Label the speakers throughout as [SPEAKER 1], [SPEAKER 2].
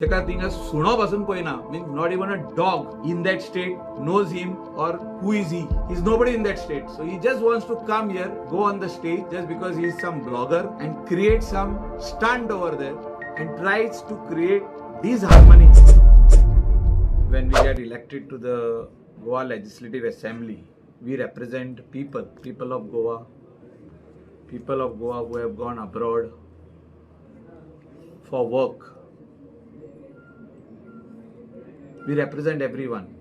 [SPEAKER 1] Because thing suno pasun poina means not even a dog in that state knows him or who is he. He's nobody in that state. So he just wants to come here, go on the stage just because he's some blogger and create some stunt over there and tries to create disharmony. When we get elected to the Goa Legislative Assembly, we represent people of Goa who have gone abroad for work. We represent everyone.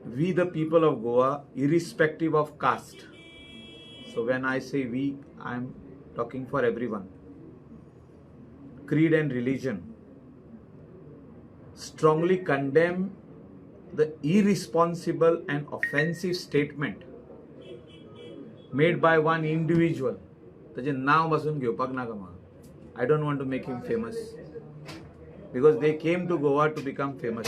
[SPEAKER 1] We, the people of Goa, irrespective of caste. So when I say we, I am talking for everyone. Creed and religion. Strongly condemn the irresponsible and offensive statement made by one individual. ताचे नाव पासून घेवपाक नाका म्हाका. I don't want to make him famous. Because they came to Goa to become famous.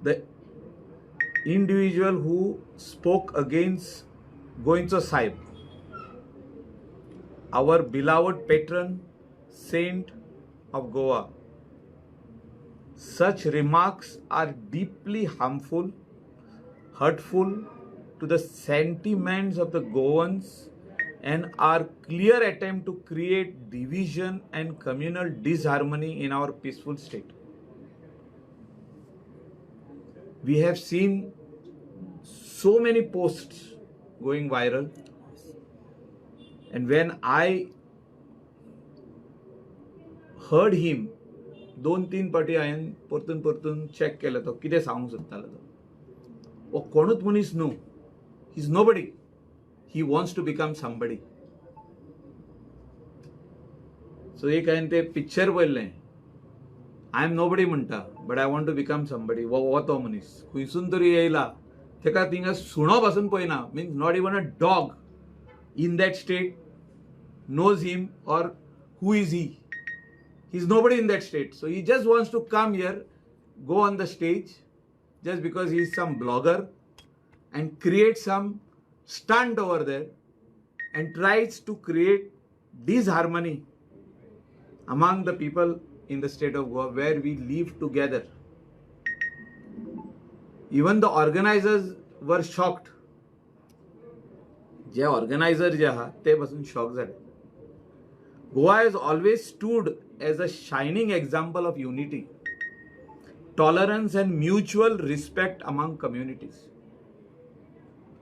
[SPEAKER 1] The individual who spoke against Goencho Sahib, our beloved patron saint of Goa, such remarks are deeply harmful, hurtful to the sentiments of the Goans and are clear attempt to create division and communal disharmony in our peaceful state. We have seen so many posts going viral, and when I heard him, 2-3 पाटी हांवें परतून check केलो तो कितें सांगूंक सोदतालो तो. वो कोणूच मनीस न्हू. He is nobody. He wants to become somebody. So एक हांवें ते पिक्चर पळयल्लें. I am nobody म्हणटा, but I want to become somebody. वो तो मनीस खंयसून तरी येयला. तेका थिंगा सुणो पासून पळयना. Means not even a dog in that state knows him or who is he. He is nobody in that state. So he just wants to come here, go on the stage just because he is some blogger and create some stunt over there and tries to create disharmony among the people in the state of Goa where we live together. Even the organizers were shocked. जे organizer जे आहा ते पासून shock झाले. Goa has always stood as a shining example of unity, tolerance and mutual respect among communities.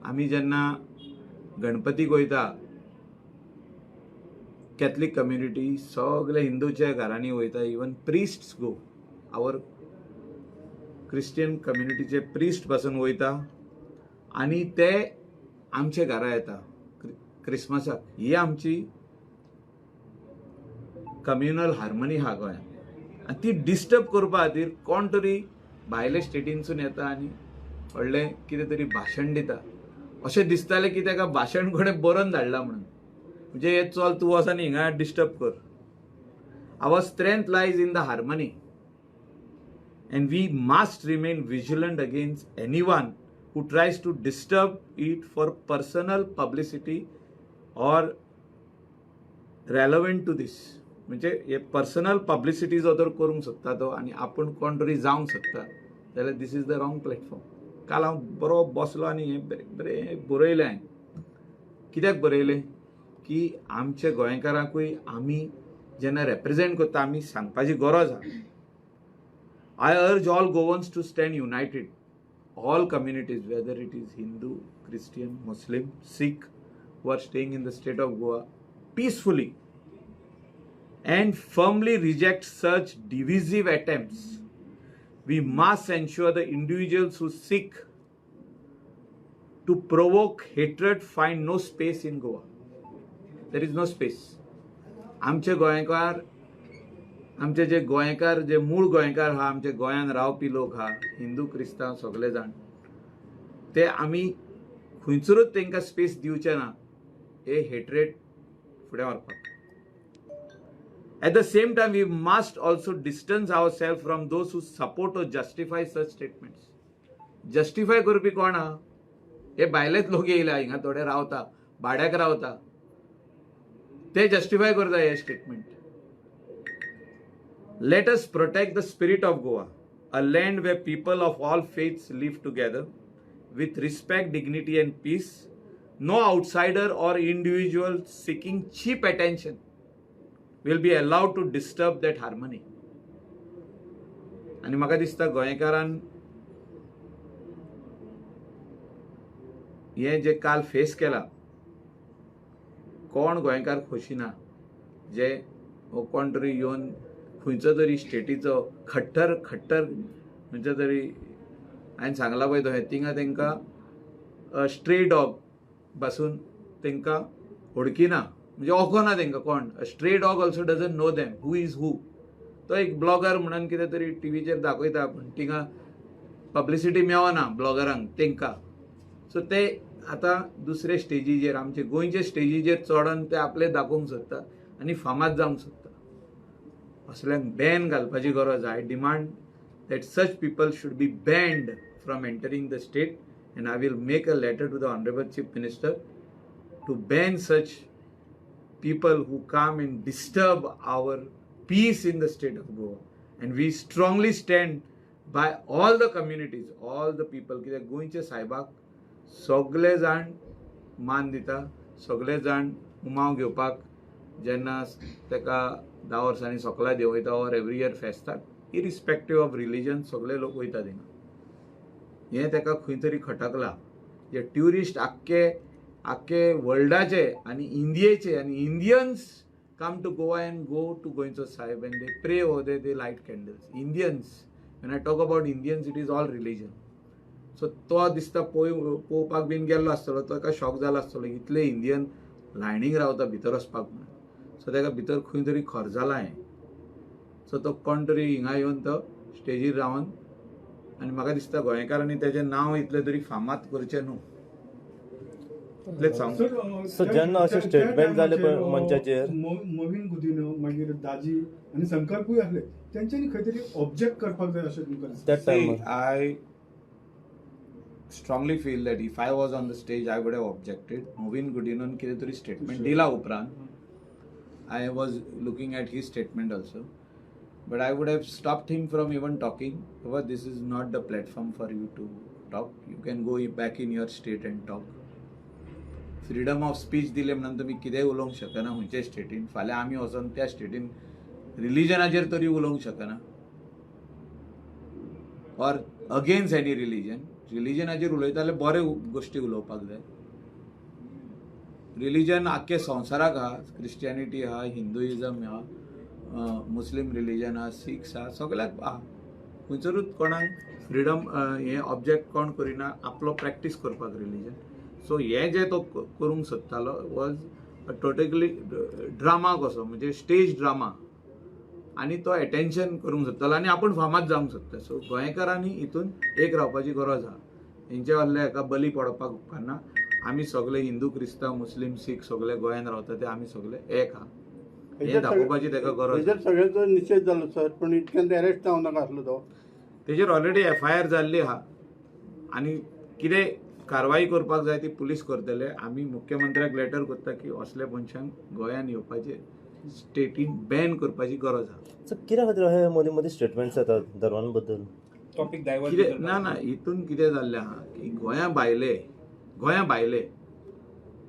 [SPEAKER 1] आम्ही जेन्ना गणपतीक वयता, कॅथलिक कम्युनिटी सगळे हिंदूच्या घरांनी वयता. इवन प्रिस्ट्स गो. आवर क्रिश्चियन कम्युनिटीचे प्रिस्ट पासून वयता आनी ते आमच्या घरा येता क्रिसमसाक. ही आमची कम्युनल हार्मनी हा गोंयांत. आनी ती डिस्टर्ब करपा खातीर कोण तरी भायले स्टेटीनसून येता आनी व्हडलें कितें तरी भाशण दिता. अशें दिसतालें की ताका भाशण कोणें बरोवन धाडलां म्हणून. म्हणजे हे चल तूं वच आनी हिंगा डिस्टर्ब कर. Our strength lies in the harmony and we must remain vigilant against anyone who tries to disturb it for personal publicity or relevant to this. म्हणजे हे पर्सनल पब्लिसिटी जो तर करूंक सोदता तो आनी आपूण कोण तरी जावंक सोदता जाल्यार दिस इज द रॉंग प्लॅटफॉर्म. काल हांव बरो बसलो आनी हें बरें बरयलें हांवें. कित्याक बरयलें की आमच्या गोंयकारांकूय आमी जेन्ना रेप्रेजेंट करता आमी सांगपाची गरज आहा. I urge all Goans to stand united, all communities, whether it is Hindu, Christian, Muslim, Sikh, who are staying in the state of Goa, peacefully and firmly reject such divisive attempts. We must ensure the individuals who seek to provoke hatred find no space in Goa. There is no space. आमचे गोंयकार, आमचे जे गोंयकार जे मूळ गोंयकार हा, आमचे गोंयान रावपी लोक हा, हिंदू क्रिस्तांव सगळे जाण, ते आमी खंयसरूच तांकां स्पेस दिवचे ना हे हेट्रेड फुडें व्हरपाक. At the same time, we must also distance ourselves from those who support or justify such statements. Justify करपी कोण हा? हे भायलेच लोक येयला हिंगा थोडे रावता, भाड्याक रावता. ते जस्टिफाय करता हे statement. Let us protect the spirit of Goa, a land where people of all faiths live together with respect, dignity, and peace. No outsider or individual seeking cheap attention will be allowed to disturb that harmony. आणि म्हाका दिसता गोंयकारान हे जे काल face केला, कोण गोंयकार खोशी ना जे हो कोण तरी येवन खंयचो तरी स्टेटीचो खट्टर खंयच्या तरी हांवें सांगला पळय तो थिंगा तांकां स्ट्रे डॉग पासून तांकां वळखिना, म्हणजे वळखना तांकां कोण. Stray dog also doesn't know them who is हू. तो एक ब्लॉगर म्हणून कितें तरी टीव्हीचेर दाखयता, पूण थिंगा पब्लिसिटी मेळना ब्लॉगरांक तांकां. सो ते आतां दुसरे स्टेजीचेर आमचे गोंयचे स्टेजीचेर चडोन ते आपले दाखोवंक सोदता आनी फामाद जावंक सोदता. असल्यांक बॅन घालपाची गरज आहा. I demand that such people should be banned from entering the state, and I will make a letter to the Honorable Chief Minister to ban such people who come and disturb our peace in the state of Goa. And we strongly stand by all the communities, all the people. कित्याक गोंयचे सायबाक सगळे जाण मान दिता, सगळे जाण उमाव घेवपाक जेन्ना ताका 10 वर्सांनी सगळ्या देंवयता ऑर एवरी इयर फेस्ताक, इरिस्पेक्टीव ऑफ रिलीजन सगळे लोक वयता थिंगा. हें ताका खंय तरी खटकला. जे ट्युरिस्ट आख्खे वर्ल्डाचे आनी इंडियेचे आनी Indians come to Goa and go to गोंयचो साहेब and they pray over they light candles. Indians, when I talk about Indians, it is all religion. So तो दिसता पळोवपाक बीन गेल्लो आसतलो, तो ताका शॉक जालो आसतलो इतले इंडियन लायनीक रावता भितर वचपाक म्हणून. सो ताका भितर खंय तरी खर जाला हें. सो तो कोण तरी हिंगा येवन तो स्टेजीर रावन, आनी म्हाका दिसता गोंयकारांनी तेजें नांव इतलें तरी फामाद करचें न्हू. इतलेंच सांगू.
[SPEAKER 2] सो जेन्ना अशें स्टेटमेंट जाले पळय मंचाचेर,
[SPEAKER 3] मोविन गुदिन्हो मागीर दाजी आनी संकल्पूय आसले, तेंच्यांनी खंय तरी ऑब्जेक्ट करपाक जाय अशें तुमकां दिसता?
[SPEAKER 2] त्या टायमार
[SPEAKER 1] I strongly feel that if I was on the stage, I would have objected. Movin Gudinhon कितें तरी स्टेटमेंट दिला उपरांत, I was looking at his statement also, but I would have stopped him from even talking. Because this is not the platform for you to talk. You can go back in your state and talk. Freedom of speech दिले म्हणून तुमी कितेंय उलोवंक शकना खंयचे स्टेटीन. फाल्यां आमी वचोन त्या स्टेटीन रिलीजनाचेर तरी उलोवंक शकना, ऑर अगेन्स्ट एनी रिलीजन. रिलीजनाचेर उलयता जाल्यार बरे गोश्टी उलोवपाक जाय. रिलीजन आख्खे संवसाराक आहा. क्रिश्चियनिटी आहा, हिंदुइजम आहा, मुस्लीम रिलीजन आहा, सिख्स आहा, सगळ्याक आहा. खंयसरूच कोणाक फ्रीडम हे ऑब्जेक्ट कोण करिना आपलो प्रॅक्टीस करपाक रिलीजन. सो हे जे तो करूंक सोदतालो वॉज टोटली ड्रामा कसो, म्हणजे स्टेज ड्रामा, आनी तो एटेन्शन करूंक सोदतालो आनी आपूण फामाद जावंक सोदता. सो गोंयकारांनी हितून एक रावपाची गरज आहा. हेंचे वाले हेका बली पडपाक उपकारना. आमी सगळे हिंदू, क्रिस्तांव, मुस्लीम, सीख सगळे गोंयांत रावता ते आमी सगळे एक आहा. हे दाखोवपाची ताका गरज.
[SPEAKER 4] सगळ्यांचो निशेध जालो सर, पण इतक्यान अरेस्ट जावं नाका आसलो तो.
[SPEAKER 1] तेजेर ऑलरेडी FIR जाल्ली आहा आनी कितें कारवाई करपाक जाय ती पुलीस करतले. आमी मुख्यमंत्र्याक लेटर करता की असले मनशांक गोंयांत येवपाचे स्टेटीन बॅन करपाची गरज आहा.
[SPEAKER 2] सो कित्या खातीर हे मदीं मदीं स्टेटमेंट्स येतात धर्मान बद्दल?
[SPEAKER 5] टॉपिक डायवर्ट
[SPEAKER 1] कितें ना हितून कितें जाल्लें आहा की गोंया भायले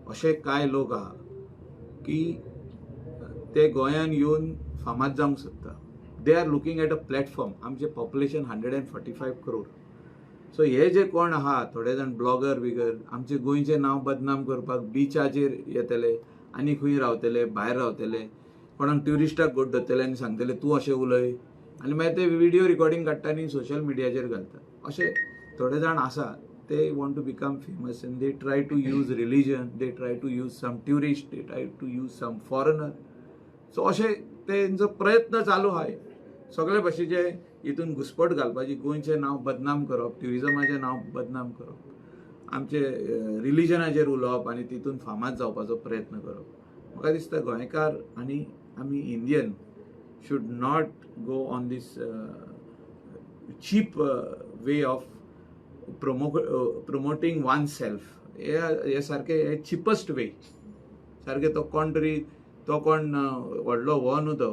[SPEAKER 1] अशे कांय लोक आहा की ते गोंयांत येवन फामाद जावंक सोदता. They are looking at a platform. आमचें पॉप्युलेशन 145 crore. सो हे जे कोण आहा थोडे जाण ब्लॉगर बिगर आमचे गोंयचें नांव बदनाम करपाक बिचाचेर येतले आनी खंय रावतले, भायर रावतले, कोणाक ट्युरिस्टाक गोट धरतले आनी सांगतले तूं अशें उलय, आनी मागीर ते व्हिडिओ रिकॉर्डिंग काडटा आनी सोशल मिडियाचेर घालता. अशे थोडे जाण आसा ते want to become famous and they try to use religion, they try to use some tourist, they try to use some foreigner. So अशे तेंचो प्रयत्न चालू आहा सगळे भशेचे हितून घुसपट घालपाची, गोंयचें नांव बदनाम करप, ट्युरिजमाचें नांव बदनाम करप, आमचे रिलीजनाचेर उलोवप आनी तितून फामाद जावपाचो प्रयत्न करप. म्हाका दिसता गोंयकार आनी आमी Indian should not go on this cheap way of promoting one self. हे सारके हे चिपस्ट वे सारके. तो कोण तरी तो कोण व्हडलो हो न्हू तो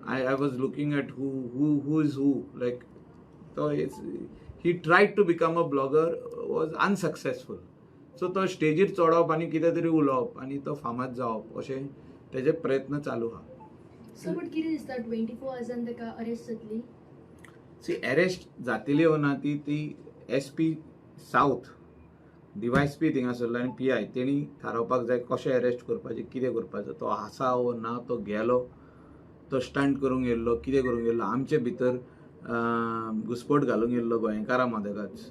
[SPEAKER 1] I was looking at who is who like तो he tried to become a blogger was unsuccessful so तो स्टेजीर चडप आनी कितें तरी उलोवप आनी तो फामाद जावप अशें तेजे प्रयत्न चालू आहा.
[SPEAKER 5] सो बट कितें दिसता 24 आवर्सान ताका अरेस्ट जातली?
[SPEAKER 1] सी अरेस्ट जातली हो ना ती SP साऊथ DYSP थिंगासरलो आनी PI तेणी थारावपाक जाय कशें अरेस्ट करपाचें कितें करपाचें तो आसा वो ना तो गेलो तो स्टंट करूंक येयल्लो कितें करूंक येयल्लो आमचे भितर घुसपट घालूंक येयल्लो गोंयकारां मदेगाच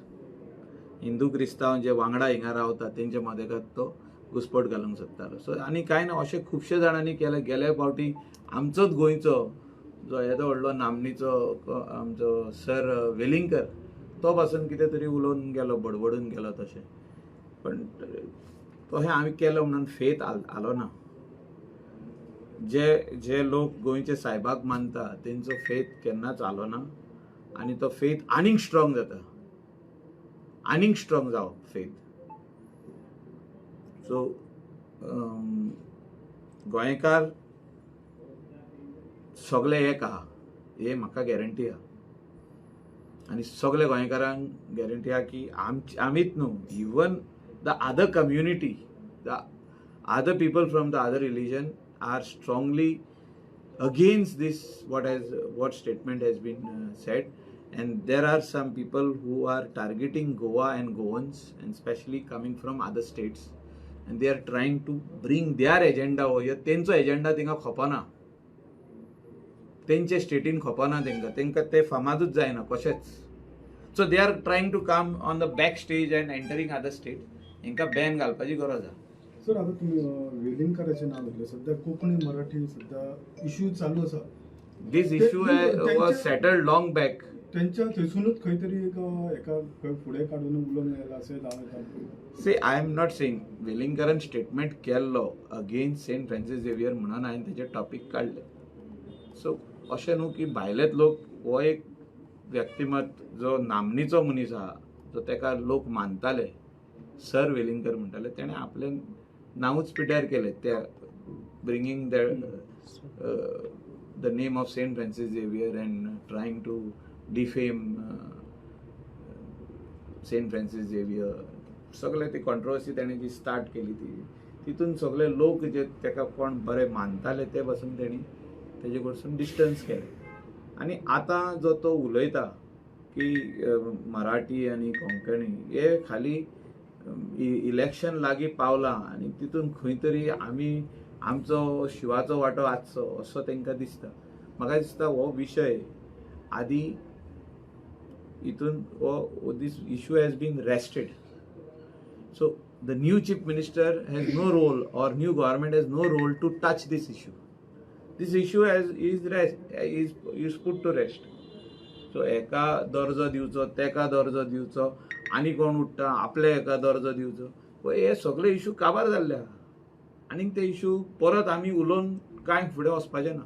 [SPEAKER 1] हिंदू क्रिस्तांव जे वांगडा हिंगा रावता तेंच्या मदेगात तो घुसपट घालूंक सोदतालो सो आनी कांय ना अशें खुबशे जाणांनी केलें गेल्या फावटी आमचोच गोंयचो जो येदो व्हडलो नामनेचो आमचो सर वेलिंगकर तो पासून कितें तरी उलोवन गेलो बडबडून गेलो तशें पण तशें हांवें केलो म्हणून फेथ आलो ना जे लोक गोंयचे सायबाक मानता तेंचो फेथ केन्नाच आलो ना आनी तो फेथ आनीक स्ट्रॉंग जाता आनीक स्ट्रॉंग जावप फेथ सो गोंयकार सगळे एक आहा हे म्हाका गॅरंटी आहा आनी सगळे गोंयकारांक गॅरंटी आहा की आमीच न्हू even the other community the other people from the other religion are strongly against this what statement has been said and there are some people who are targeting Goa and Goans and especially coming from other states and they are trying to bring their agenda over here तेंचो agenda तिंगा खपना तेंचे स्टेटीन खपना तेंका ते फामादूच जायना कशेंच so they are trying to come on the back stage and entering other state हेंका ban घालपाची गरज आहा.
[SPEAKER 3] सर आता तुम्ही वेलिंगकरांचें नाव घेतलें सध्या कोंकणी मराठी सध्या इश्यू चालू आसा
[SPEAKER 1] this issue was settled long back
[SPEAKER 3] त्यांच्या थंयसूनच खंय तरी एका खंय फुडें काडून उलोवन येयला अशें जावन
[SPEAKER 1] see I am not saying वेलिंगकरान स्टेटमेंट केल्लो अगेन्स्ट सेंट फ्रांसीस झेवियर म्हणून हांवें तेजे टॉपीक काडले सो अशें न्हू की भायलेच लोक हो एक व्यक्तिमत जो नामनेचो मनीस आहा जो तेका लोक मानताले सर वेलिंगकर म्हणटाले तेणें आपलें नांवूच पिड्ड्यार केलें त्या bringing the name of Saint Francis Xavier and trying to defame Saint Francis Xavier सगळे ती कॉन्ट्रोवर्सी तेणें जी स्टार्ट केली तितून सगळे लोक जे तेका कोण बरे मानताले ते पासून तेणी तेजे कडसून डिस्टन्स केलें आनी आतां जो तो उलयता की मराठी आनी कोंकणी हे खाली इलेक्शन लागीं पावलां आनी तितून खंय तरी आमी आमचो शिवाचो वांटो आसचो असो तांकां दिसता म्हाका दिसता हो विशय आदी हितून हो this issue has been rested so the new chief minister has no role or new government has no role to touch this issue this issue is put to rest so एका दर्जो दिवचो तेका दर्जो दिवचो आनी कोण उठता आपले एका दर्जो दिवचो हे सगळे इश्यू काबार जाल्ले आहा आनी ते इश्यू परत आमी उलोवन कांय फुडें वचपाचें ना.